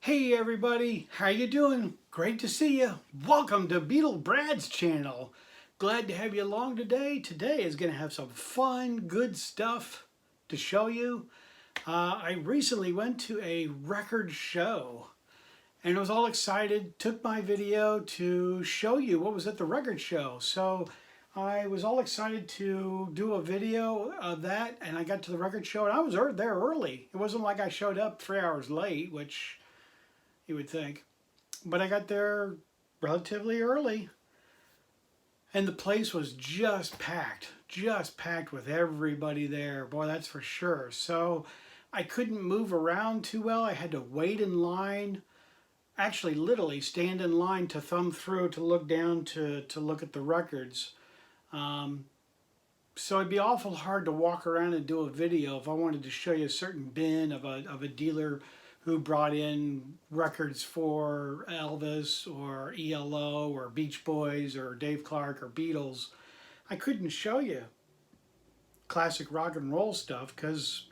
Hey everybody, how you doing? Great to see you. Welcome to Beatle Brad's channel. Glad to have you along today. Today is going to have some fun, good stuff to show you. I recently went to a record show and I was all excited. Took my video to show you what was at the record show. So I was all excited to do a video of that, and I got to the record show and I was there early. It wasn't like I showed up 3 hours late, which you would think. But I got there relatively early, and the place was just packed with everybody there. Boy, that's for sure. So I couldn't move around too well. I had to wait in line, actually literally stand in line to thumb through to look down to look at the records. So it'd be awful hard to walk around and do a video if I wanted to show you a certain bin of a dealer who brought in records for Elvis or ELO or Beach Boys or Dave Clark or Beatles. I couldn't show you classic rock and roll stuff because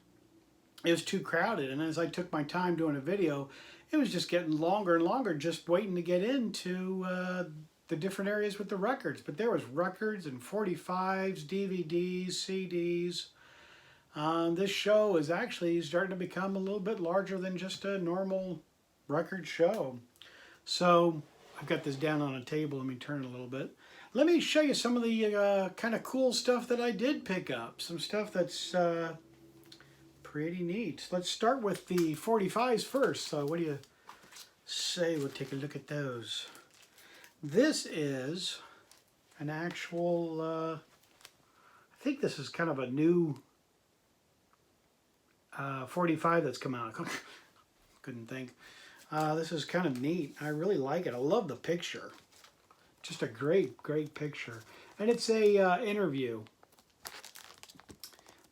it was too crowded. And as I took my time doing a video, it was just getting longer and longer just waiting to get into the different areas with the records. But there was records and 45s, DVDs, CDs. This show is actually starting to become a little bit larger than just a normal record show. So I've got this down on a table. Let me turn it a little bit. Let me show you some of the kind of cool stuff that I did pick up. Some stuff that's pretty neat. Let's start with the 45s first. So what do you say? We'll take a look at those. This is an actual, I think this is kind of a new 45 that's come out. Couldn't think. This is kind of neat. I really like it. I love the picture. Just a great picture. And it's a interview.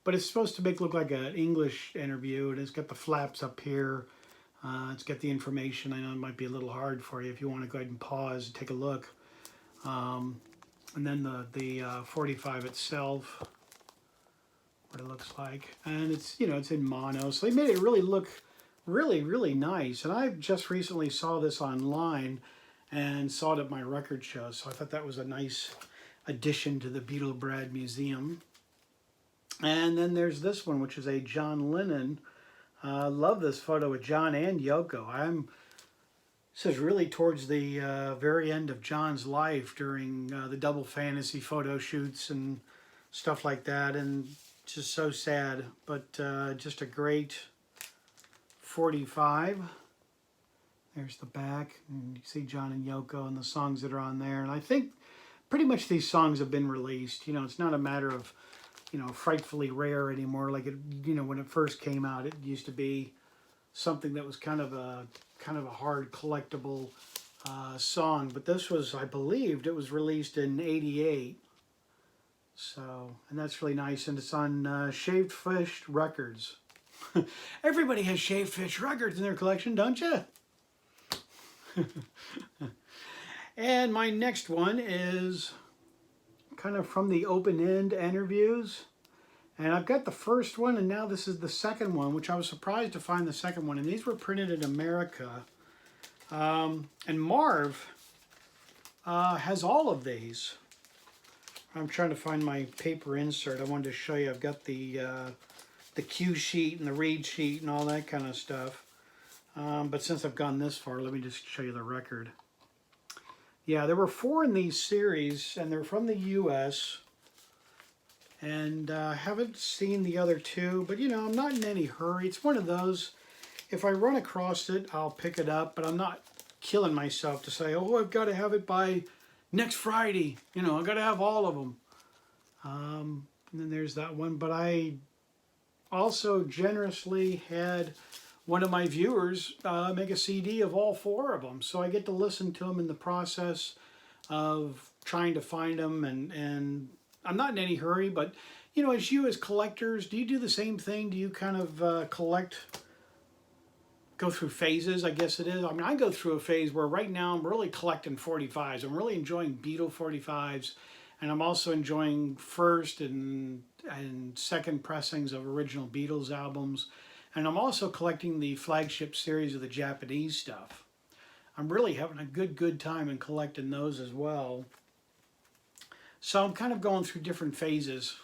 But it's supposed to make it look like an English interview. And it's got the flaps up here. It's got the information. I know it might be a little hard for you if you want to go ahead and pause and take a look. And then the 45 itself. What it looks like, and it's it's in mono, so they made it really look really nice. And I just recently saw this online and saw it at my record show, so I thought that was a nice addition to the Beatle Brad Museum. And then there's this one, which is a John Lennon. Love this photo with John and Yoko. This is really towards the very end of John's life during the double fantasy photo shoots and stuff like that, and just so sad, but just a great 45. There's the back, and you see John and Yoko and the songs that are on there. And I think pretty much these songs have been released. It's not a matter of, frightfully rare anymore. Like when it first came out, it used to be something that was kind of a hard collectible song. But this was, I believed, it was released in '88. So, and that's really nice, and it's on Shaved Fish Records. Everybody has Shaved Fish Records in their collection, don't you? And my next one is kind of from the open-end interviews. And I've got the first one, and now this is the second one, which I was surprised to find the second one. And these were printed in America. And Marv has all of these. I'm trying to find my paper insert. I wanted to show you. I've got the cue sheet and the read sheet and all that kind of stuff. But since I've gone this far, let me just show you the record. Yeah, there were 4 in these series, and they're from the U.S. And I haven't seen the other 2, but I'm not in any hurry. It's one of those, if I run across it, I'll pick it up, but I'm not killing myself to say, oh, I've got to have it by next Friday, I got to have all of them. And then there's that one. But I also generously had one of my viewers make a CD of all 4 of them. So I get to listen to them in the process of trying to find them. And I'm not in any hurry, but, as you as collectors, do you do the same thing? Do you kind of go through phases, I guess it is. I mean, I go through a phase where right now I'm really collecting 45s. I'm really enjoying Beatle 45s, and I'm also enjoying first and second pressings of original Beatles albums. And I'm also collecting the flagship series of the Japanese stuff. I'm really having a good time in collecting those as well. So I'm kind of going through different phases.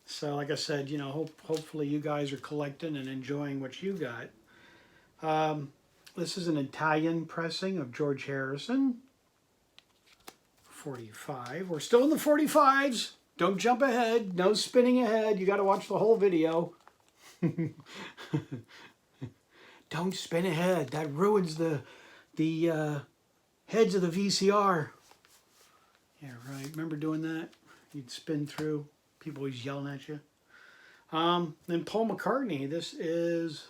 So like I said, you know, hopefully you guys are collecting and enjoying what you got. This is an Italian pressing of George Harrison. 45. We're still in the 45s. Don't jump ahead. No spinning ahead. You got to watch the whole video. Don't spin ahead. That ruins the heads of the VCR. Yeah, right. Remember doing that? You'd spin through. People always yelling at you. Then Paul McCartney. This is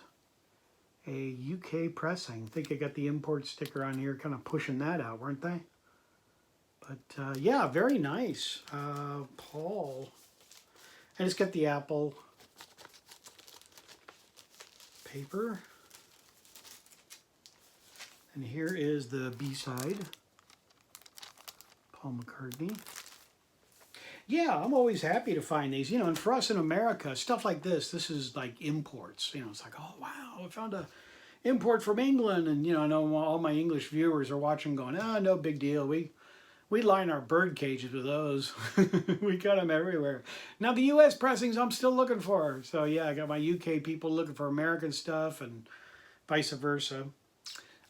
a UK pressing. I think I got the import sticker on here, kind of pushing that out, weren't they? But yeah, very nice. Paul. And it's got the Apple paper. And here is the B-side. Paul McCartney. Yeah, I'm always happy to find these. You know, and for us in America, stuff like this is like imports. You know, it's like, oh, wow, I found a import from England. And, you know, I know all my English viewers are watching going, oh, no big deal. We line our bird cages with those. We got them everywhere. Now, the U.S. pressings I'm still looking for. So, yeah, I got my UK people looking for American stuff and vice versa.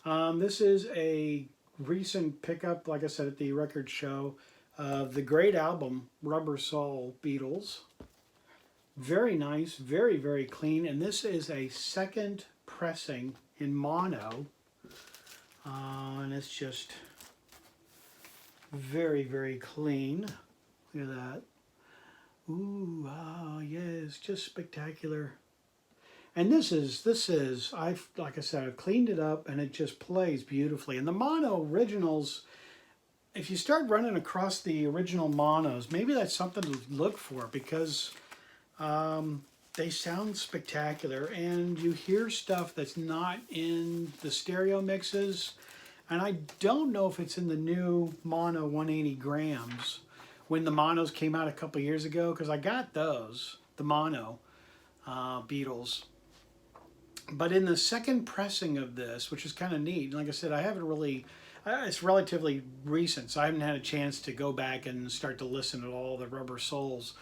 This is a recent pickup, like I said, at the record show, of the great album, Rubber Soul Beatles. Very nice, very clean. And this is a second pressing in mono. And it's just very clean. Look at that. Ooh, wow, yes, just spectacular. And this is like I said, I've cleaned it up and it just plays beautifully. And the mono originals, if you start running across the original monos, maybe that's something to look for, because they sound spectacular and you hear stuff that's not in the stereo mixes. And I don't know if it's in the new mono 180 grams when the monos came out a couple years ago, because I got those, the mono Beatles. But in the second pressing of this, which is kind of neat, like I said, I haven't really, it's relatively recent, so I haven't had a chance to go back and start to listen to all the Rubber Souls.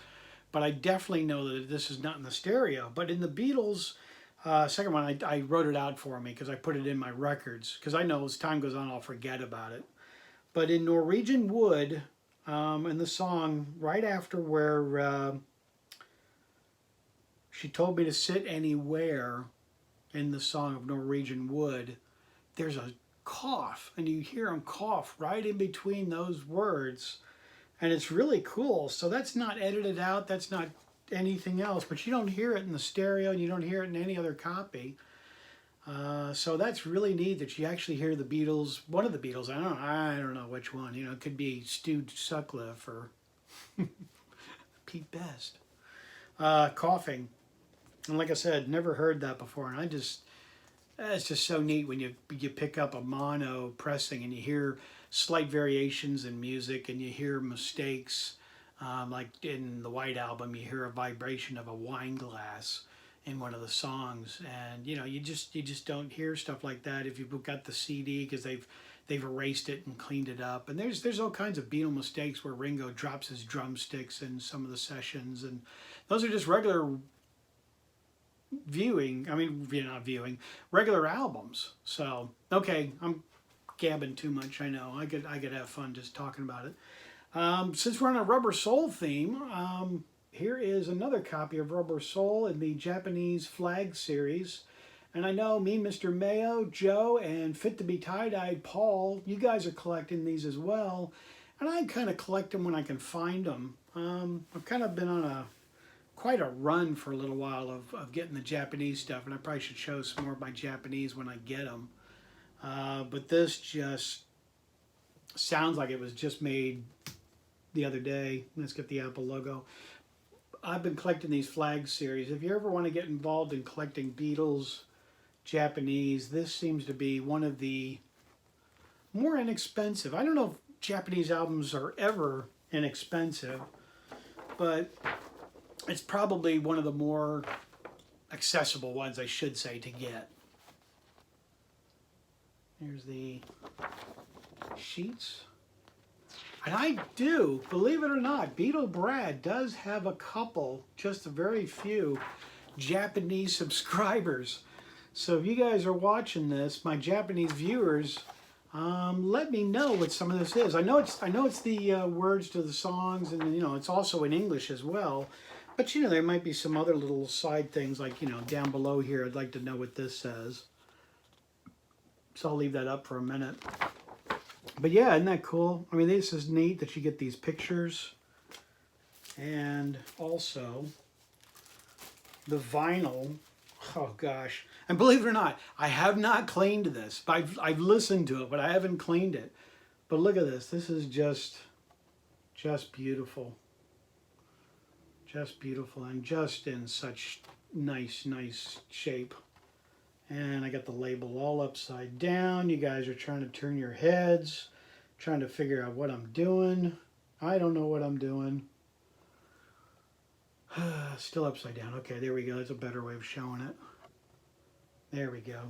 But I definitely know that this is not in the stereo. But in the Beatles, second one, I wrote it out for me because I put it in my records, because I know as time goes on I'll forget about it. But in Norwegian Wood, in the song right after where she told me to sit anywhere, in the song of Norwegian Wood, there's a cough, and you hear him cough right in between those words, and it's really cool. So that's not edited out, that's not anything else, but you don't hear it in the stereo, and you don't hear it in any other copy. So that's really neat that you actually hear the Beatles, one of the Beatles, I don't know which one, you know, it could be Stu Sutcliffe or Pete Best, coughing. And like I said, never heard that before, and it's just so neat when you pick up a mono pressing and you hear slight variations in music and you hear mistakes. Like in the White Album, you hear a vibration of a wine glass in one of the songs, and you know, you just don't hear stuff like that if you've got the CD, because they've erased it and cleaned it up. And there's all kinds of Beatle mistakes where Ringo drops his drumsticks in some of the sessions, and those are just regular regular albums. So okay, I'm gabbing too much, I know. I could have fun just talking about it. Since we're on a Rubber Soul theme, here is another copy of Rubber Soul in the Japanese Flag series. And I know me, Mr. Mayo, Joe, and Fit to Be Tie-Dyed Paul, you guys are collecting these as well. And I kind of collect them when I can find them. I've kind of been on quite a run for a little while of getting the Japanese stuff, and I probably should show some more of my Japanese when I get them. But this just sounds like it was just made the other day. Let's get the Apple logo. I've been collecting these Flag series. If you ever want to get involved in collecting Beatles Japanese, this seems to be one of the more inexpensive. I don't know if Japanese albums are ever inexpensive, but it's probably one of the more accessible ones, I should say, to get. Here's the sheets. And I do, believe it or not, Beatle Brad does have a couple, just a very few, Japanese subscribers. So if you guys are watching this, my Japanese viewers, let me know what some of this is. I know it's the words to the songs, and you know it's also in English as well. But you know there might be some other little side things like you know down below here. I'd like to know what this says. So I'll leave that up for a minute. But yeah, isn't that cool? I mean, this is neat that you get these pictures. And also, the vinyl. Oh, gosh. And believe it or not, I have not cleaned this. I've listened to it, but I haven't cleaned it. But look at this. This is just beautiful. Just beautiful and just in such nice shape. And I got the label all upside down. You guys are trying to turn your heads, trying to figure out what I'm doing. I don't know what I'm doing. Still upside down. Okay, there we go. That's a better way of showing it. There we go.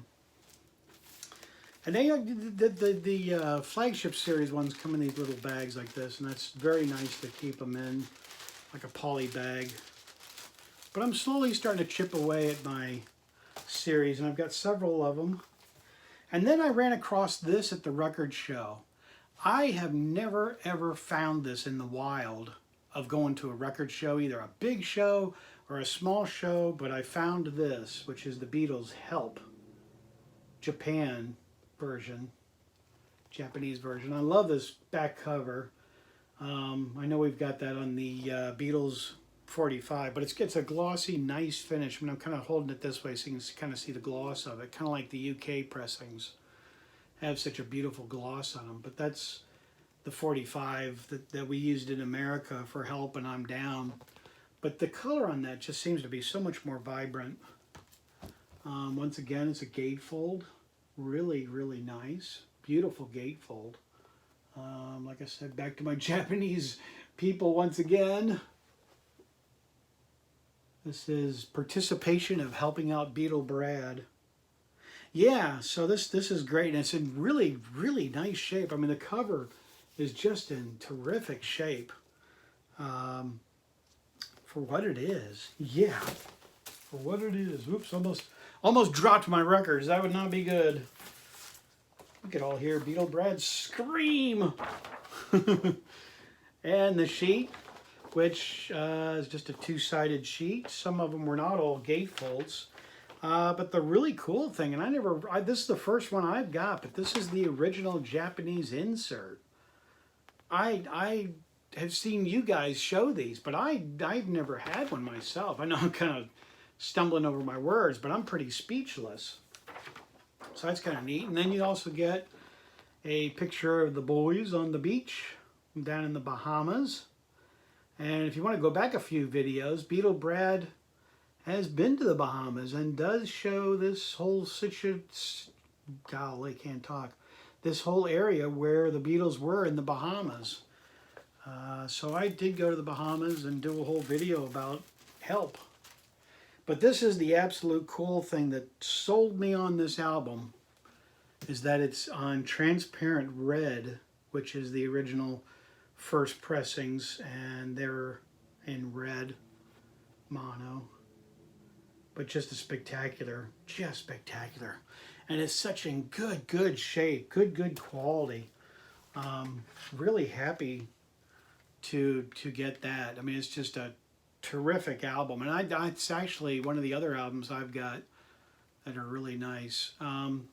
And they the flagship series ones come in these little bags like this, and that's very nice to keep them in, like a poly bag. But I'm slowly starting to chip away at my series, and I've got several of them. And then I ran across this at the record show. I have never ever found this in the wild of going to a record show, either a big show or a small show, but I found this, which is the Beatles' Help Japan version, Japanese version. I love this back cover. I know we've got that on the Beatles 45, but it's a glossy, nice finish. I mean, I'm kind of holding it this way so you can kind of see the gloss of it, kind of like the UK pressings have such a beautiful gloss on them. But that's the 45 that we used in America for Help and I'm Down. But the color on that just seems to be so much more vibrant. Once again, it's a gatefold. Really, really nice. Beautiful gatefold. Like I said, back to my Japanese people once again. This is participation of helping out Beatle Brad. Yeah, so this is great, and it's in really, really nice shape. I mean, the cover is just in terrific shape for what it is. Yeah, for what it is. Oops, almost dropped my records. That would not be good. Look at all here, Beatle Brad scream. And the sheet, which is just a two-sided sheet. Some of them were not all gatefolds. But the really cool thing, and this is the first one I've got, but this is the original Japanese insert. I have seen you guys show these, but I've never had one myself. I know I'm kind of stumbling over my words, but I'm pretty speechless. So that's kind of neat. And then you also get a picture of the boys on the beach down in the Bahamas. And if you want to go back a few videos, Beatle Brad has been to the Bahamas and does show this whole this whole area where the Beatles were in the Bahamas. So I did go to the Bahamas and do a whole video about Help. But this is the absolute cool thing that sold me on this album, is that it's on transparent red, which is the original first pressings, and they're in red mono. But just spectacular. And it's such in good shape, good quality. Really happy to get that. I mean, it's just a terrific album, and it's actually one of the other albums I've got that are really nice. And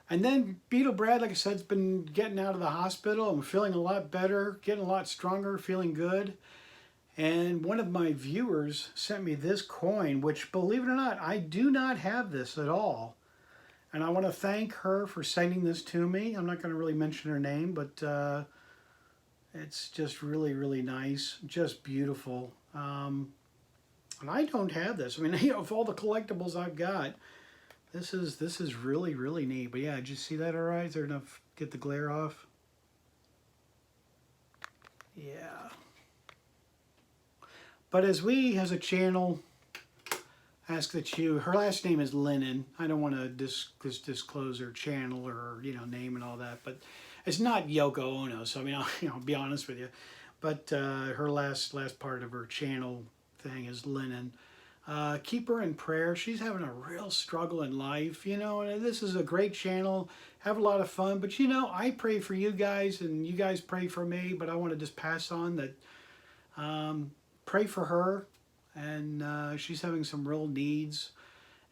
then Beatle Brad, like I said, has been getting out of the hospital. I'm feeling a lot better, getting a lot stronger, feeling good. And one of my viewers sent me this coin, which, believe it or not, I do not have this at all. And I want to thank her for sending this to me. I'm not going to really mention her name, but it's just really, really nice. Just beautiful. And I don't have this. I mean, you know, of all the collectibles I've got, this is really, really neat. But yeah, did you see that all right? Is there enough? Get the glare off? Yeah. But as we, as a channel, ask that you, her last name is Lennon. I don't want to disclose her channel or, name and all that, but it's not Yoko Ono. So, I mean, I'll be honest with you. But her last part of her channel thing is Lennon. Keep her in prayer. She's having a real struggle in life, and this is a great channel. Have a lot of fun. But, I pray for you guys and you guys pray for me. But I want to just pass on that, pray for her. And she's having some real needs.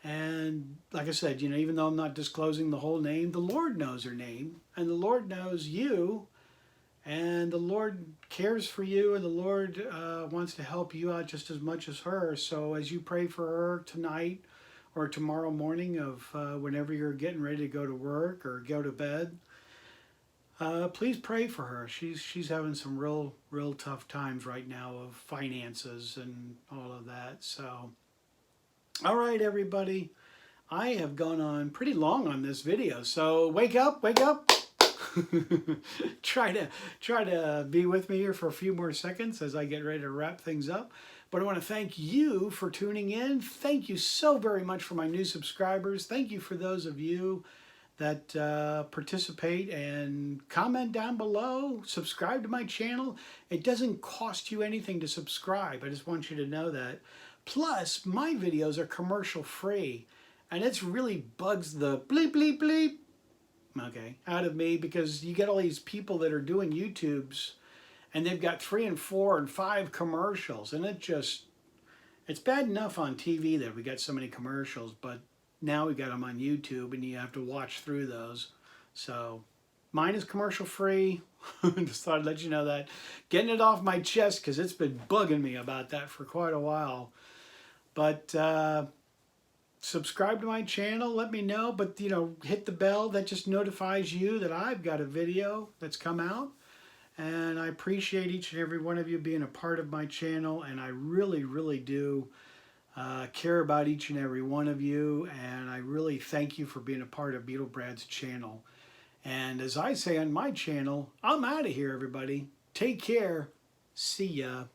And like I said, even though I'm not disclosing the whole name, the Lord knows her name. And the Lord knows you. And the Lord cares for you, and the Lord wants to help you out just as much as her. So as you pray for her tonight or tomorrow morning of whenever you're getting ready to go to work or go to bed, please pray for her. She's having some real tough times right now of finances and all of that. So, all right, everybody. I have gone on pretty long on this video. So wake up, wake up. try to be with me here for a few more seconds as I get ready to wrap things up. But I want to thank you for tuning in. Thank you so very much for my new subscribers. Thank you for those of you that participate and comment down below. Subscribe to my channel. It doesn't cost you anything to subscribe. I just want you to know that. Plus, my videos are commercial free, and it's really bugs the bleep bleep bleep out of me, because you get all these people that are doing YouTubes and they've got 3 and 4 and 5 commercials, and it's bad enough on TV that we got so many commercials, but now we got them on YouTube and you have to watch through those. So mine is commercial free. Just thought I'd let you know that. Getting it off my chest because it's been bugging me about that for quite a while. But subscribe to my channel, let me know, but hit the bell. That just notifies you that I've got a video that's come out. And I appreciate each and every one of you being a part of my channel, and I really do care about each and every one of you, and I really thank you for being a part of Beatle Brad's channel. And as I say on my channel, I'm out of here, everybody. Take care. See ya.